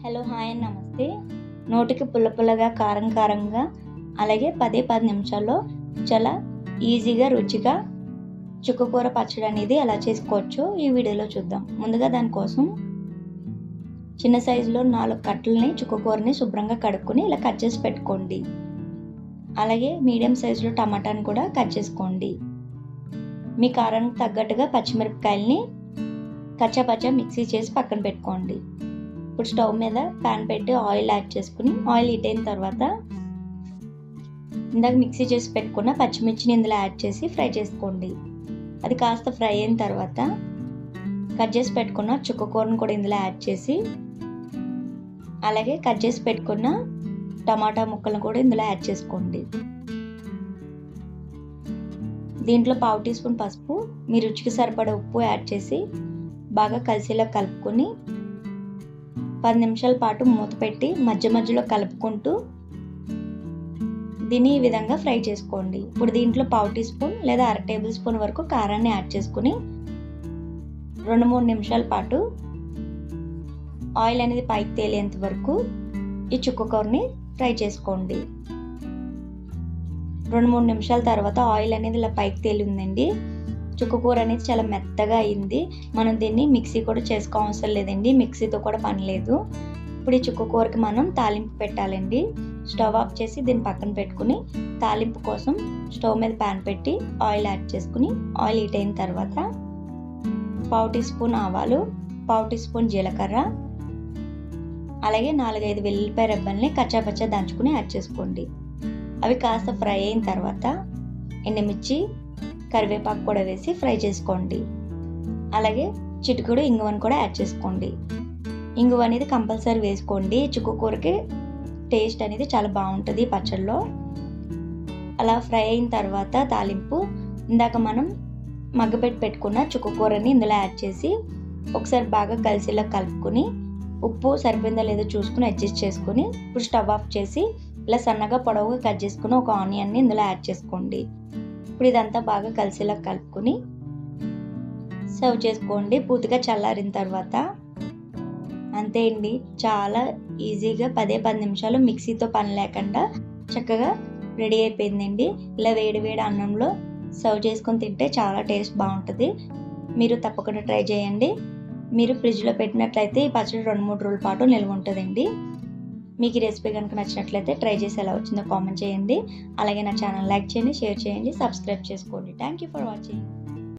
Hello hi and నమస్తే. నోటికి పుల్ల పుల్లగా కారం కారంగా అలాగే 10 నిమిషాల్లో చాలా ఈజీగా రుచిగా చుక్కకూర పచ్చడి అనేది ఎలా చేసుకోవచ్చో ఈ వీడియోలో చూద్దాం. ముందుగా దానికోసం చిన్న సైజులో 4 కట్టలని చుక్కకూరని శుభ్రంగా కడుక్కొని ఇలా కట్ చేసి పెట్టుకోండి. అలాగే మీడియం సైజులో టమాటాని కూడా కట్ చేసుకోండి. మీ కారానికి తగ్గట్టుగా పచ్చిమిరపకాయలని కచ్చాపచ్చా మిక్సీ చేసి పక్కన పెట్టుకోండి. ఇప్పుడు స్టవ్ మీద ప్యాన్ పెట్టి ఆయిల్ యాడ్ చేసుకుని ఆయిల్ హీట్ అయిన తర్వాత ఇందాక మిక్సీ చేసి పెట్టుకున్న పచ్చిమిర్చిని ఇందులో యాడ్ చేసి ఫ్రై చేసుకోండి. అది కాస్త ఫ్రై అయిన తర్వాత కట్ చేసి పెట్టుకున్న చుక్కకూరను కూడా ఇందులో యాడ్ చేసి అలాగే కట్ చేసి పెట్టుకున్న టమాటా ముక్కలను కూడా ఇందులో యాడ్ చేసుకోండి. దీంట్లో 1/2 టీ స్పూన్ పసుపు, మీ రుచికి సరిపడా ఉప్పు యాడ్ చేసి బాగా కలిసేలా కలుపుకొని 10 నిమిషాల పాటు మూత పెట్టి మధ్య మధ్యలో కలుపుకుంటూ దీన్ని ఈ విధంగా ఫ్రై చేసుకోండి. ఇప్పుడు దీంట్లో 1/2 టీ స్పూన్ లేదా 1/2 టేబుల్ స్పూన్ వరకు కారాన్ని యాడ్ చేసుకుని 2-3 నిమిషాల పాటు ఆయిల్ అనేది పైకి తేలేంత వరకు ఈ చుక్కకూరని ఫ్రై చేసుకోండి. 2-3 నిమిషాల తర్వాత ఆయిల్ అనేది ఇలా పైకి తేలిందండి. చుక్కకూర అనేది చాలా మెత్తగా అయింది. మనం దీన్ని మిక్సీ కూడా చేసుకోవసరం లేదండి, మిక్సీతో కూడా పని లేదు. ఇప్పుడు ఈ చుక్కకూరకి మనం తాలింపు పెట్టాలండి. స్టవ్ ఆఫ్ చేసి దీన్ని పక్కన పెట్టుకుని తాలింపు కోసం స్టవ్ మీద ప్యాన్ పెట్టి ఆయిల్ యాడ్ చేసుకుని ఆయిల్ హీట్ అయిన తర్వాత 1/2 టీ స్పూన్ ఆవాలు, 1/2 టీ స్పూన్ జీలకర్ర, అలాగే 4-5 వెల్లుల్లిపాయ రెబ్బల్ని కచ్చాపచ్చా దంచుకుని యాడ్ చేసుకోండి. అవి కాస్త ఫ్రై అయిన తర్వాత ఎండుమిర్చి, కరివేపాకు కూడా వేసి ఫ్రై చేసుకోండి. అలాగే చిటికెడు ఇంగువను కూడా యాడ్ చేసుకోండి. ఇంగువ అనేది కంపల్సరీ వేసుకోండి. చుక్కకూరకి టేస్ట్ అనేది చాలా బాగుంటుంది పచ్చళ్ళలో. అలా ఫ్రై అయిన తర్వాత తాలింపు ఇందాక మనం మగ్గపెట్టి పెట్టుకున్న చుక్కకూరని ఇందులో యాడ్ చేసి ఒకసారి బాగా కలిసేలా కలుపుకొని ఉప్పు సరిపోయిందో లేదో చూసుకుని అడ్జస్ట్ చేసుకుని ఇప్పుడు స్టవ్ ఆఫ్ చేసి ఇలా సన్నగా పొడవుగా కట్ చేసుకుని ఒక ఆనియన్ని ఇందులో యాడ్ చేసుకోండి. ఇప్పుడు ఇదంతా బాగా కలిసేలా కలుపుకొని సర్వ్ చేసుకోండి. పూర్తిగా చల్లారిన తర్వాత అంతే అండి, చాలా ఈజీగా 10 నిమిషాలు మిక్సీతో పని లేకుండా చక్కగా రెడీ అయిపోయిందండి. ఇలా వేడి వేడి అన్నంలో సర్వ్ చేసుకొని తింటే చాలా టేస్ట్ బాగుంటుంది. మీరు తప్పకుండా ట్రై చేయండి. మీరు ఫ్రిడ్జ్లో పెట్టినట్లయితే ఈ పచ్చడి 2-3 రోజుల పాటు నిల్వ ఉంటుందండి. మీకు ఈ రెసిపీ కనుక నచ్చినట్లయితే ట్రై చేసి ఎలా వచ్చిందో కామెంట్ చేయండి. అలాగే నా ఛానల్ లైక్ చేయండి, షేర్ చేయండి, సబ్స్క్రైబ్ చేసుకోండి. Thank you for watching.